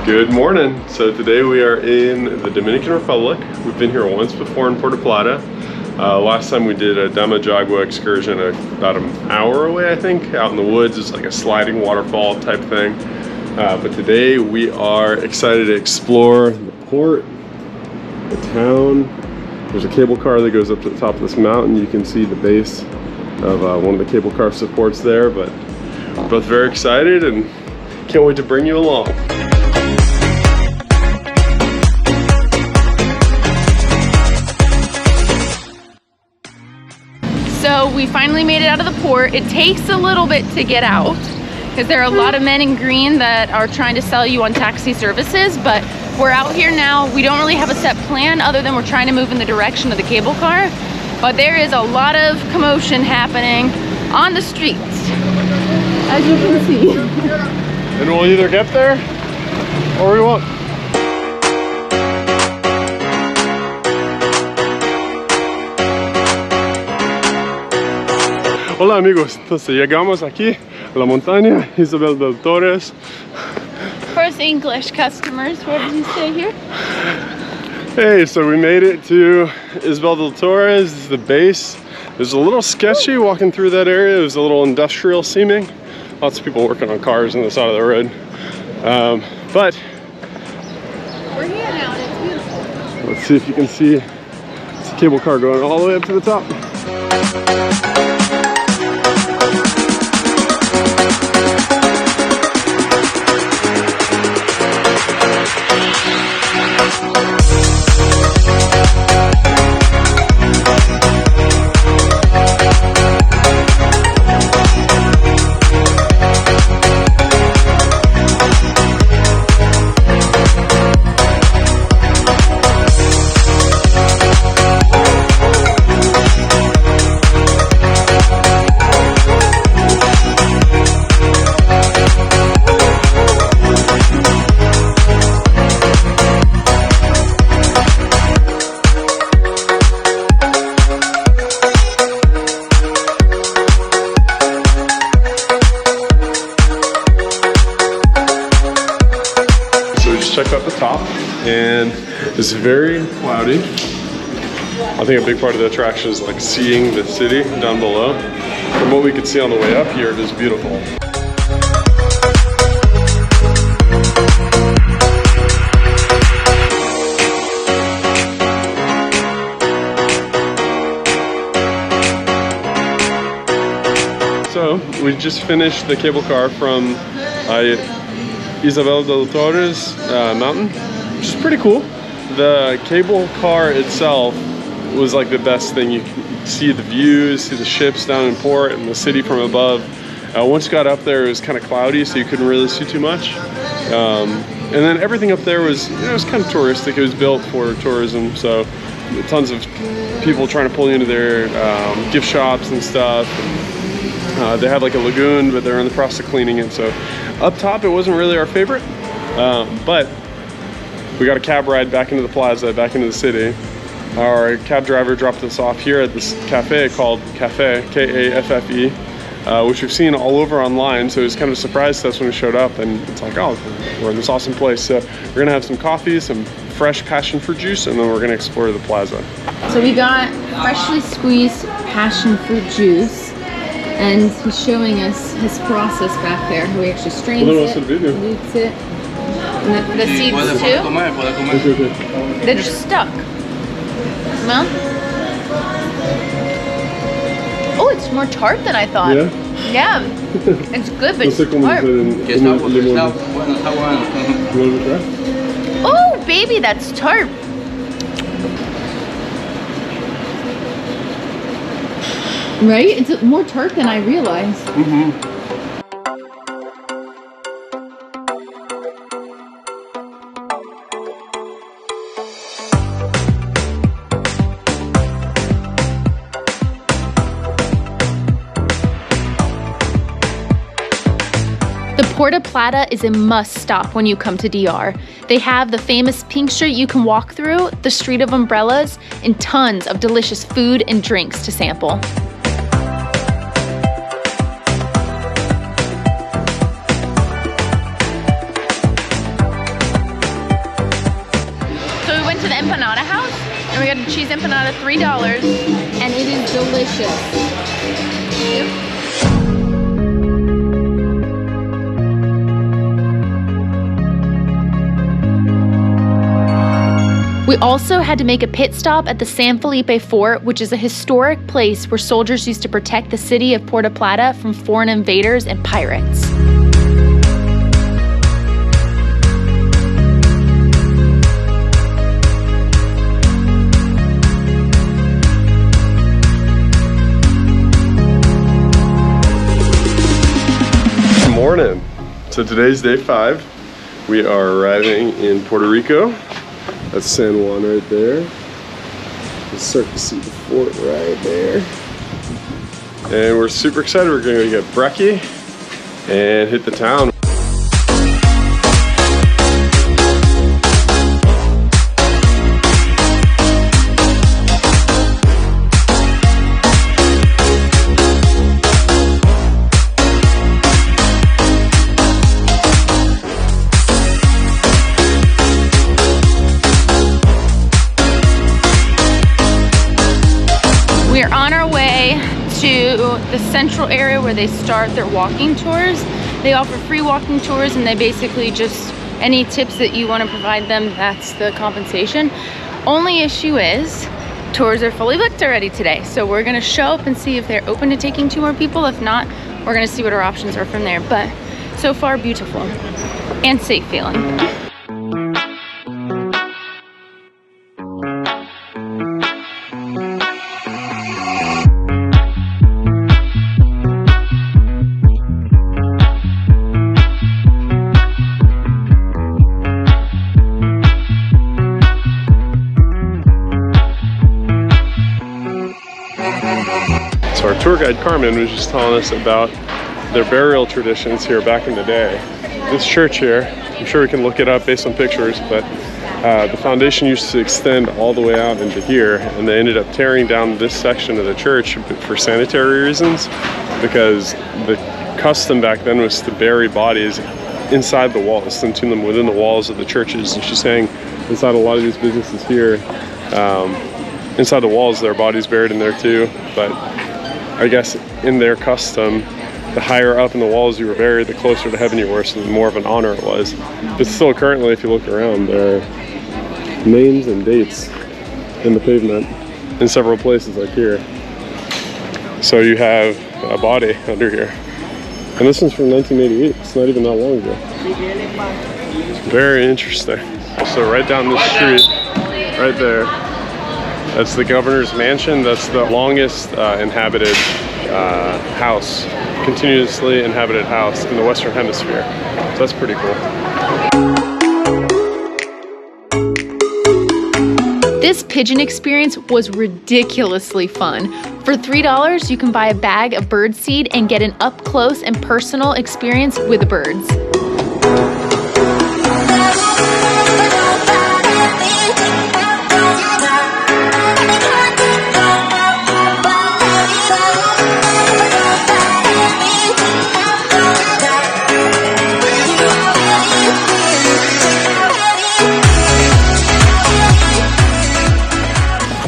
Good morning. So today we are in the Dominican Republic. We've been here once before in Puerto Plata. Last time we did a Dama Jagua excursion about an hour away, I think, out in the woods. It's like a sliding waterfall type thing. But today we are excited to explore the port, the town. There's a cable car that goes up to the top of this mountain. You can see the base of one of the cable car supports there, but we're both very excited and can't wait to bring you along. So we finally made it out of the port. It takes a little bit to get out because there are a lot of men in green that are trying to sell you on taxi services, but we're out here now. We don't really have a set plan other than we're trying to move in the direction of the cable car, but there is a lot of commotion happening on the streets, as you can see. And we'll either get there or we won't. Hola amigos, entonces llegamos aquí a la montaña Isabel del Torres. First English customers, what did you say here? Hey, so we made it to Isabel del Torres. This is the base. It was a little sketchy walking through that area. It was a little industrial seeming. Lots of people working on cars on the side of the road. But We're here now and it's beautiful. Let's see if you can see this cable car going all the way up to the top. Checked out the top and it's very cloudy. I think a big part of the attraction is like seeing the city down below. From what we could see on the way up here, it is beautiful. So we just finished the cable car from Isabel del Torres mountain, which is pretty cool. The cable car itself was like the best thing. You can see the views, see the ships down in port and the city from above. Once you got up there, it was kind of cloudy, so you couldn't really see too much. And then everything up there was, it was kind of touristic. It was built for tourism, so tons of people trying to pull you into their gift shops and stuff. And, they had like a lagoon, but they're in the process of cleaning it. So up top, it wasn't really our favorite, but we got a cab ride back into the plaza, back into the city. Our cab driver dropped us off here at this cafe called Cafe, K-A-F-F-E, which we've seen all over online. So it was kind of a surprise to us when we showed up, and it's like, oh, we're in this awesome place. So we're gonna have some coffee, some fresh passion fruit juice, and then we're gonna explore the plaza. So we got freshly squeezed passion fruit juice. And he's showing us his process back there. He actually strains it, dilutes it. And the seeds too? They're just stuck. Smell? Oh, it's more tart than I thought. Yeah? Yeah. It's good, but it's tart. Oh, baby, that's tart. Right? It's more tart than I realized. Mm-hmm. Puerto Plata is a must-stop when you come to DR. They have the famous pink street you can walk through, the street of umbrellas, and tons of delicious food and drinks to sample. cheese empanada, $3, and it is delicious. We also had to make a pit stop at the San Felipe Fort, which is a historic place where soldiers used to protect the city of Puerto Plata from foreign invaders and pirates. Good morning. So today's day 5. We are arriving in Puerto Rico. That's San Juan right there. You start to see the fort right there. And we're super excited. We're gonna get brekkie and hit the town. We're on our way to the central area where they start their walking tours. They offer free walking tours, and they basically just, any tips that you want to provide them, that's the compensation. Only issue is, tours are fully booked already today. So we're gonna show up and see if they're open to taking 2 more people. If not, we're gonna see what our options are from there. But so far, beautiful and safe feeling. So our tour guide Carmen was just telling us about their burial traditions here back in the day. This church here, I'm sure we can look it up based on pictures, but the foundation used to extend all the way out into here, and they ended up tearing down this section of the church for sanitary reasons, because the custom back then was to bury bodies inside the walls, and tune them within the walls of the churches. And she's saying inside a lot of these businesses here, inside the walls, there are bodies buried in there too, but I guess in their custom, the higher up in the walls you were buried, the closer to heaven you were, so the more of an honor it was. But still, currently, if you look around, there are names and dates in the pavement in several places like here. So you have a body under here. And this one's from 1988. It's not even that long ago. Very interesting. So right down this street, right there, that's the governor's mansion. That's the longest inhabited house, continuously inhabited house in the Western Hemisphere. So that's pretty cool. This pigeon experience was ridiculously fun. For $3, you can buy a bag of bird seed and get an up-close and personal experience with the birds.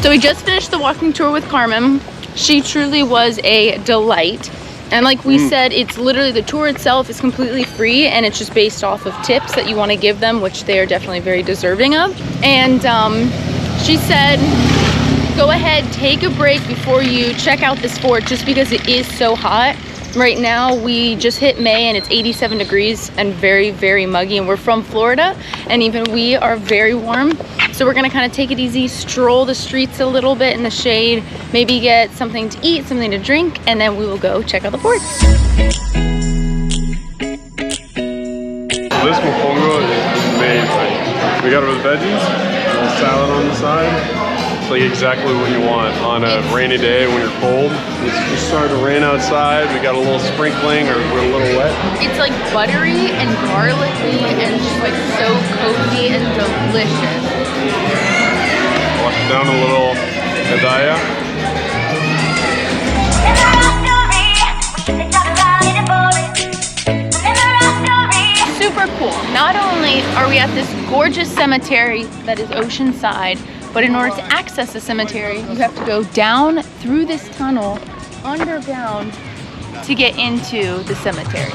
So we just finished the walking tour with Carmen. She truly was a delight. And like we said, it's literally, the tour itself is completely free, and it's just based off of tips that you want to give them, which they are definitely very deserving of. And she said, go ahead, take a break before you check out this fort, just because it is so hot. Right now, we just hit May and it's 87 degrees and very, very muggy, and we're from Florida, and even we are very warm. So we're gonna kind of take it easy, stroll the streets a little bit in the shade, maybe get something to eat, something to drink, and then we will go check out the fort. So this mofongo is amazing. We got it with veggies, a salad on the side. It's like exactly what you want on a rainy day when you're cold. It's just starting to rain outside. We got a little sprinkling, or we're a little wet. It's like buttery and garlicky and just like so cozy and delicious. Wash down a little medalla. Super cool. Not only are we at this gorgeous cemetery that is oceanside, But in order to access the cemetery, you have to go down through this tunnel underground to get into the cemetery.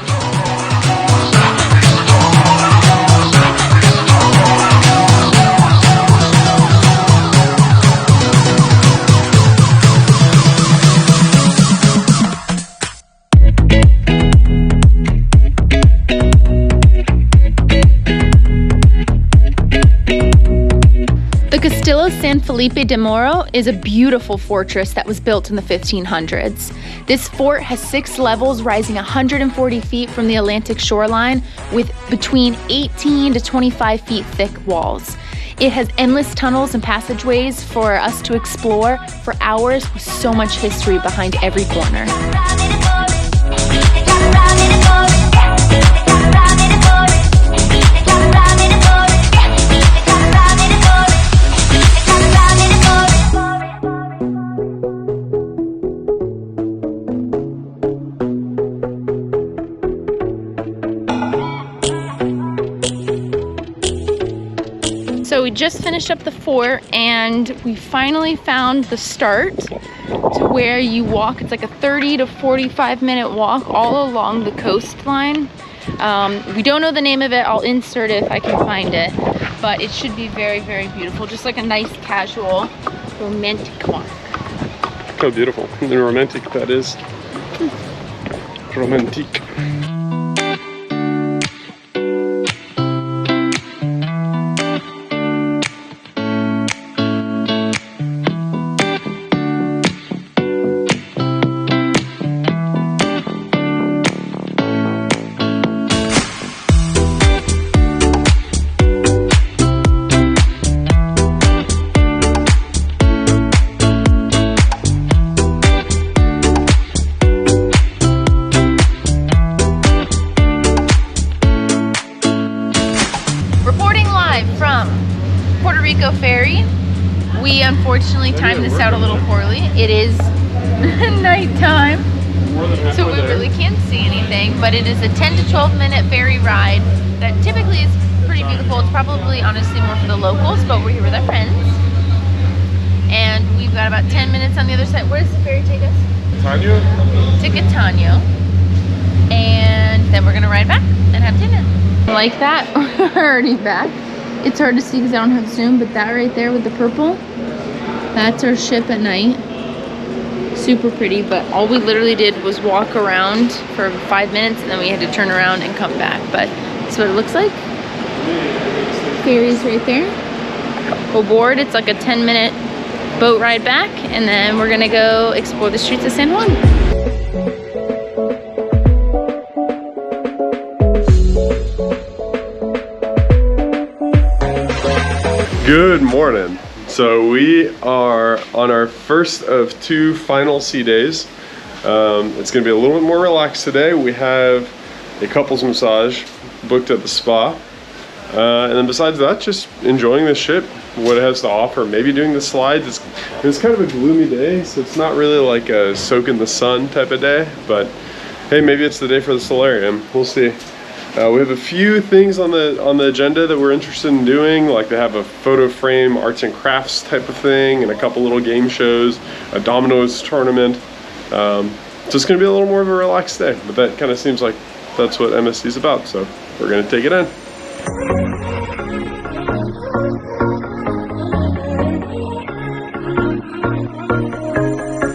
The Castillo San Felipe de Moro is a beautiful fortress that was built in the 1500s. This fort has 6 levels rising 140 feet from the Atlantic shoreline with between 18 to 25 feet thick walls. It has endless tunnels and passageways for us to explore for hours with so much history behind every corner. So we just finished up the fort and we finally found the start to where you walk. It's like a 30 to 45 minute walk all along the coastline. We don't know the name of it. I'll insert it if I can find it, but it should be very, very beautiful. Just like a nice, casual, romantic walk. Look how beautiful and romantic that is. Romantique. From Puerto Rico ferry. We unfortunately timed this out a little poorly. It is nighttime, so we really can't see anything, but it is a 10 to 12 minute ferry ride that typically is pretty beautiful. It's probably honestly more for the locals, but we're here with our friends. And we've got about 10 minutes on the other side. Where does the ferry take us? Catania? To Catania. And then we're gonna ride back and have dinner. Like that, we're already back. It's hard to see because I don't have zoom, but that right there with the purple, that's our ship at night. Super pretty, but all we literally did was walk around for 5 minutes and then we had to turn around and come back. But that's what it looks like. Ferry's right there. Aboard, it's like a 10-minute boat ride back, and then we're gonna go explore the streets of San Juan. Good morning. So we are on our first of 2 final sea days. It's going to be a little bit more relaxed today. We have a couples massage booked at the spa. And then besides that, just enjoying the ship, what it has to offer, maybe doing the slides. It's kind of a gloomy day, so it's not really like a soak in the sun type of day, but hey, maybe it's the day for the solarium. We'll see. We have a few things on the agenda that we're interested in doing, like they have a photo frame arts and crafts type of thing and a couple little game shows, a dominoes tournament. So it's going to be a little more of a relaxed day, but that kind of seems like that's what MSC is about, so we're going to take it in.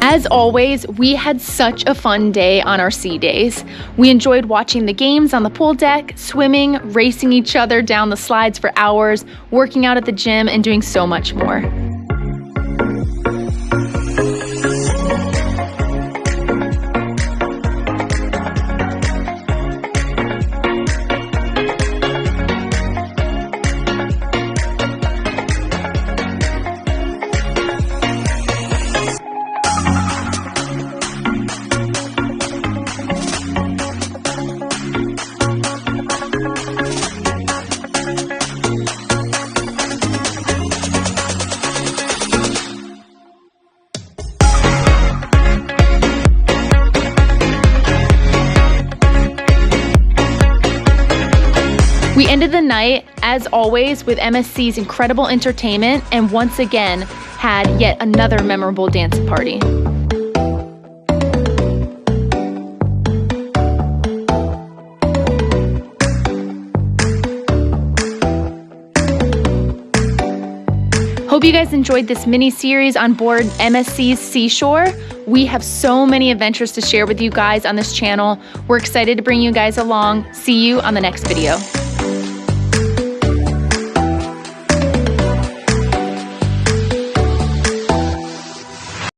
As always, we had such a fun day on our sea days. We enjoyed watching the games on the pool deck, swimming, racing each other down the slides for hours, working out at the gym, and doing so much more. We ended the night, as always, with MSC's incredible entertainment and once again had yet another memorable dance party. Hope you guys enjoyed this mini series on board MSC's Seashore. We have so many adventures to share with you guys on this channel. We're excited to bring you guys along. See you on the next video.